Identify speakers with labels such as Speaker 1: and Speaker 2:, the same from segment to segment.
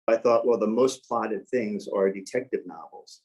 Speaker 1: I thought, well, the most plotted things are detective novels.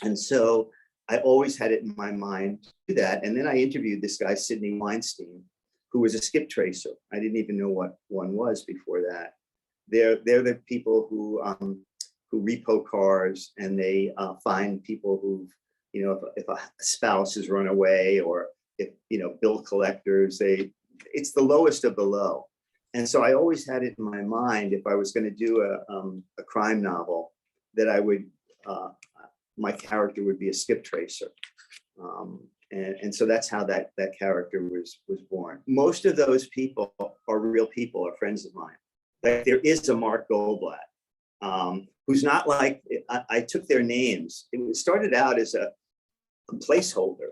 Speaker 1: And so I always had it in my mind to do that. And then I interviewed this guy, Sidney Weinstein, who was a skip tracer. I didn't even know what one was before that. They're the people who repo cars, and they find people who've, you know, if a spouse has run away, or if, you know, bill collectors, it's the lowest of the low. And so I always had it in my mind, if I was going to do a crime novel, that I would, my character would be a skip tracer. And so that's how that character was born. Most of those people are real people, are friends of mine. Like, there is a Mark Goldblatt, who's not like, I took their names. It started out as a placeholder.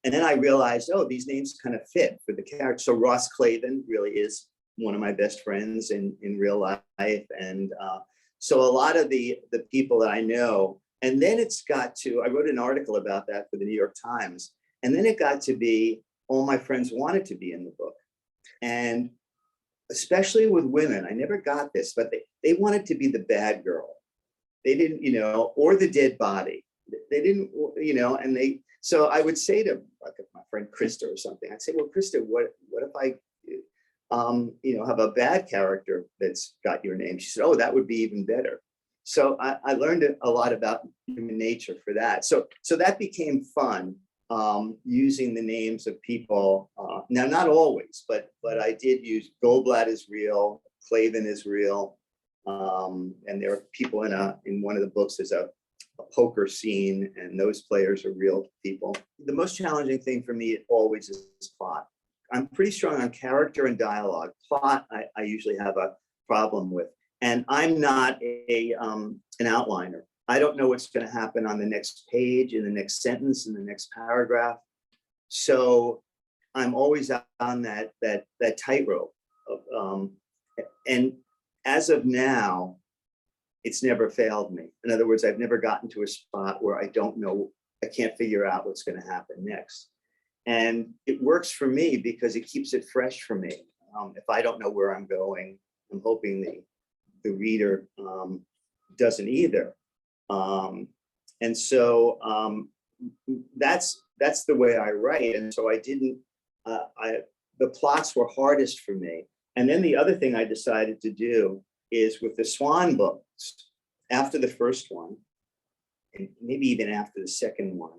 Speaker 1: And then I realized, oh, these names kind of fit for the character. So Ross Clavin really is one of my best friends in real life. And so a lot of the people that I know, and then it's got to, I wrote an article about that for the New York Times. And then it got to be, all my friends wanted to be in the book. And especially with women, I never got this, but they wanted to be the bad girl. They didn't, you know, or the dead body. They didn't, you know, and so I would say to, like, my friend Krista or something, I'd say, well, Krista, what if I, you know, have a bad character that's got your name? She said, oh, that would be even better. So I learned a lot about human nature for that. So that became fun, using the names of people. Now, not always, but I did use Goldblatt is real, Clavin is real, and there are people in one of the books. There's a poker scene, and those players are real people. The most challenging thing for me always is plot. I'm pretty strong on character and dialogue. Plot, I usually have a problem with. And I'm not an outliner. I don't know what's going to happen on the next page, in the next sentence, in the next paragraph. So I'm always on that tightrope. And as of now, it's never failed me. In other words, I've never gotten to a spot where I don't know, I can't figure out what's going to happen next. And it works for me because it keeps it fresh for me. If I don't know where I'm going, I'm hoping the reader doesn't either. And so that's the way I write. And so I didn't, the plots were hardest for me. And then the other thing I decided to do is, with the Swan books, after the first one, and maybe even after the second one,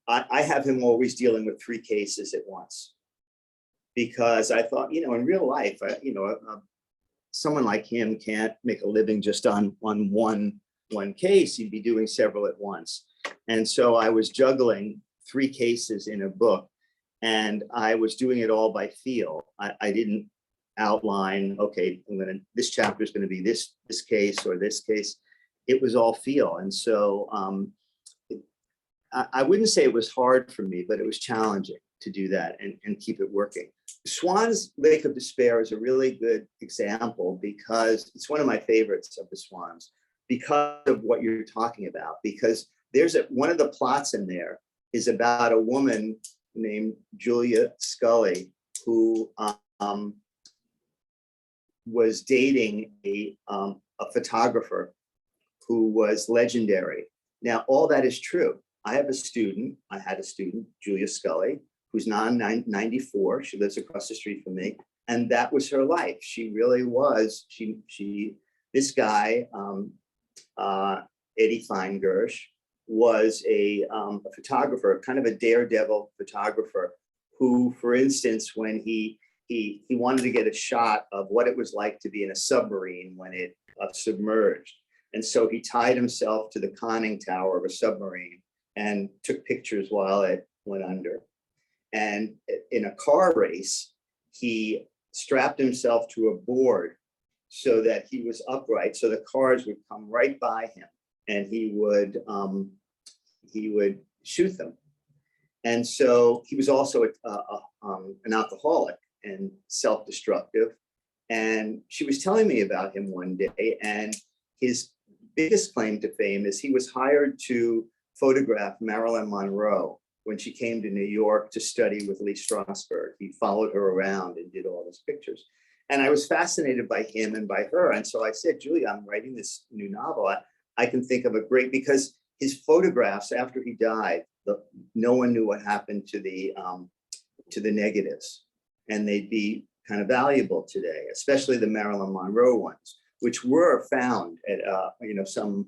Speaker 1: I have him always dealing with 3 cases at once, because I thought, you know, in real life, you know, someone like him can't make a living just on one case. He'd be doing several at once. And so I was juggling 3 cases in a book, and I was doing it all by feel. I didn't outline, okay, this chapter is going to be this case or this case. It was all feel. And so I wouldn't say it was hard for me, but it was challenging to do that and keep it working. Swan's Lake of Despair is a really good example, because it's one of my favorites of the Swans, because of what you're talking about. Because there's one of the plots in there is about a woman named Julia Scully, who was dating a photographer who was legendary. Now, all that is true. I had a student, Julia Scully, who's now 94. She lives across the street from me. And that was her life. She really was, this guy, Eddie Feingersh, was a photographer, kind of a daredevil photographer, who, for instance, when he wanted to get a shot of what it was like to be in a submarine when it submerged. And so he tied himself to the conning tower of a submarine and took pictures while it went under. And in a car race, he strapped himself to a board so that he was upright, so the cars would come right by him, and he would shoot them. And so he was also an alcoholic and self-destructive. And she was telling me about him one day, and his biggest claim to fame is he was hired to photograph Marilyn Monroe when she came to New York to study with Lee Strasberg. He followed her around and did all those pictures. And I was fascinated by him and by her. And so I said, Julia, I'm writing this new novel. I can think of a great, because his photographs after he died, no one knew what happened to the negatives, and they'd be kind of valuable today, especially the Marilyn Monroe ones, which were found at some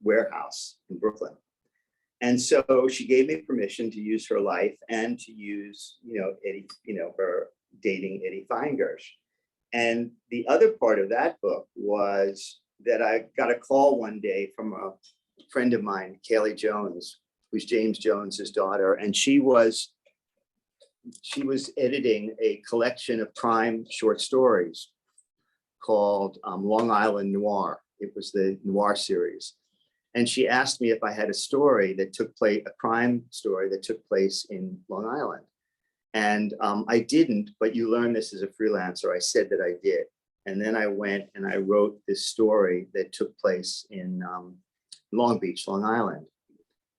Speaker 1: warehouse in Brooklyn. And so she gave me permission to use her life and to use Eddie, her dating Eddie Feingersh. And the other part of that book was that I got a call one day from a friend of mine, Kaylee Jones, who's James Jones's daughter, and she was editing a collection of crime short stories called Long Island Noir. It was the noir series. And she asked me if I had a story that took place, a crime story that took place in Long Island. And I didn't, but you learn this as a freelancer. I said that I did. And then I went and I wrote this story that took place in Long Beach, Long Island.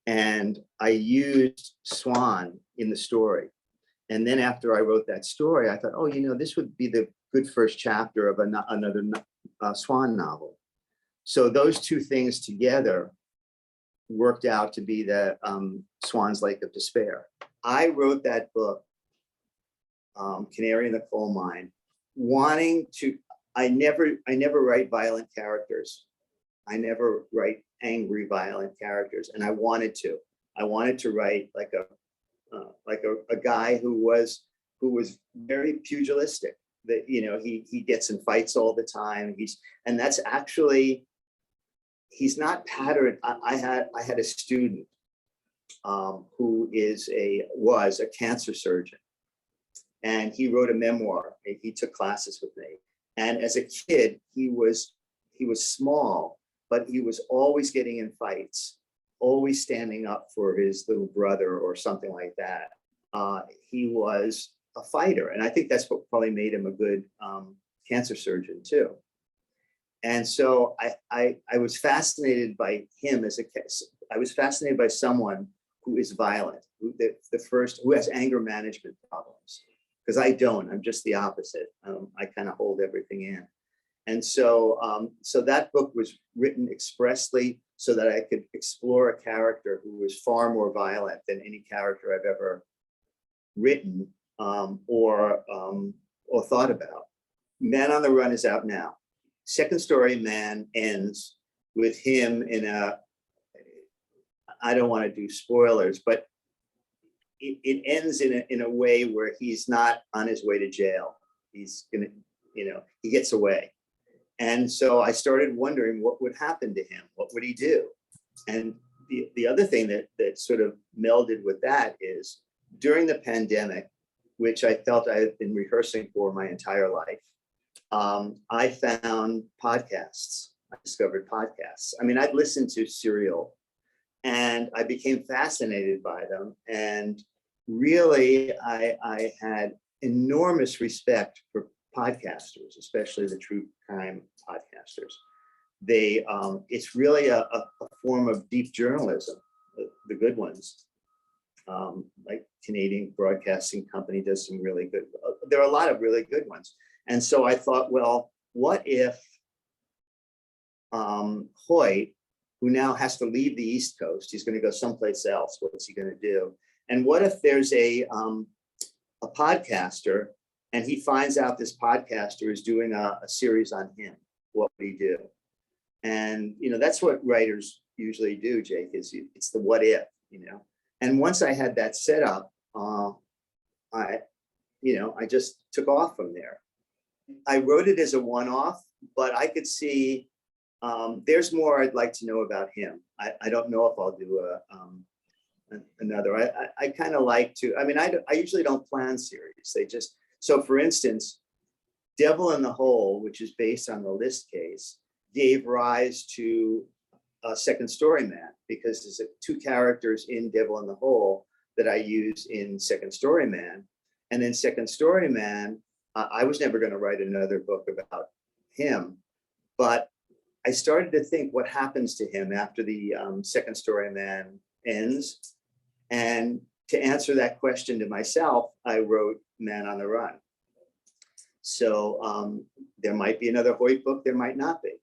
Speaker 1: And I used Swan in the story. And then after I wrote that story, I thought, oh, this would be the good first chapter of another Swan novel. So those two things together worked out to be the Swan's Lake of Despair. I wrote that book, Canary in the Coalmine, wanting to, I never write violent characters. I never write angry, violent characters. And I wanted to write like a guy who was very pugilistic, that, he gets in fights all the time. And that's actually, he's not patterned. I had a student who was a cancer surgeon, and he wrote a memoir. He took classes with me. And as a kid, he was small, but he was always getting in fights, always standing up for his little brother or something like that. He was a fighter. And I think that's what probably made him a good cancer surgeon too. And so I was fascinated by him I was fascinated by someone who is violent, who has anger management problems. Because I don't, I'm just the opposite. I kind of hold everything in. And so, so that book was written expressly so that I could explore a character who was far more violent than any character I've ever written or thought about. Man on the Run is out now. Second Story Man ends with him in I don't want to do spoilers, but it ends in a way where he's not on his way to jail. He's gonna, he gets away. And so I started wondering what would happen to him. What would he do? And the other thing that sort of melded with that is during the pandemic, which I felt I had been rehearsing for my entire life, I found podcasts. I discovered podcasts. I mean, I'd listened to Serial, and I became fascinated by them. And really, I had enormous respect for podcasters, especially the true crime podcasters. It's really a form of deep journalism, the good ones. Like Canadian Broadcasting Company does some really good, there are a lot of really good ones. And so I thought, well, what if Hoyt, who now has to leave the East Coast, he's going to go someplace else. What's he going to do? And what if there's a podcaster, and he finds out this podcaster is doing a series on him? What would he do? And that's what writers usually do, Jake. It's the what if, And once I had that set up, I just took off from there. I wrote it as a one-off, but I could see there's more I'd like to know about him. I don't know if I'll do another. I kind of like to, I usually don't plan series. So for instance, Devil in the Hole, which is based on the List case, gave rise to Second Story Man, because there's two characters in Devil in the Hole that I use in Second Story Man. And then Second Story Man, I was never going to write another book about him, but I started to think what happens to him after the Second Story Man ends. And to answer that question to myself, I wrote Man on the Run. So there might be another Hoyt book, there might not be.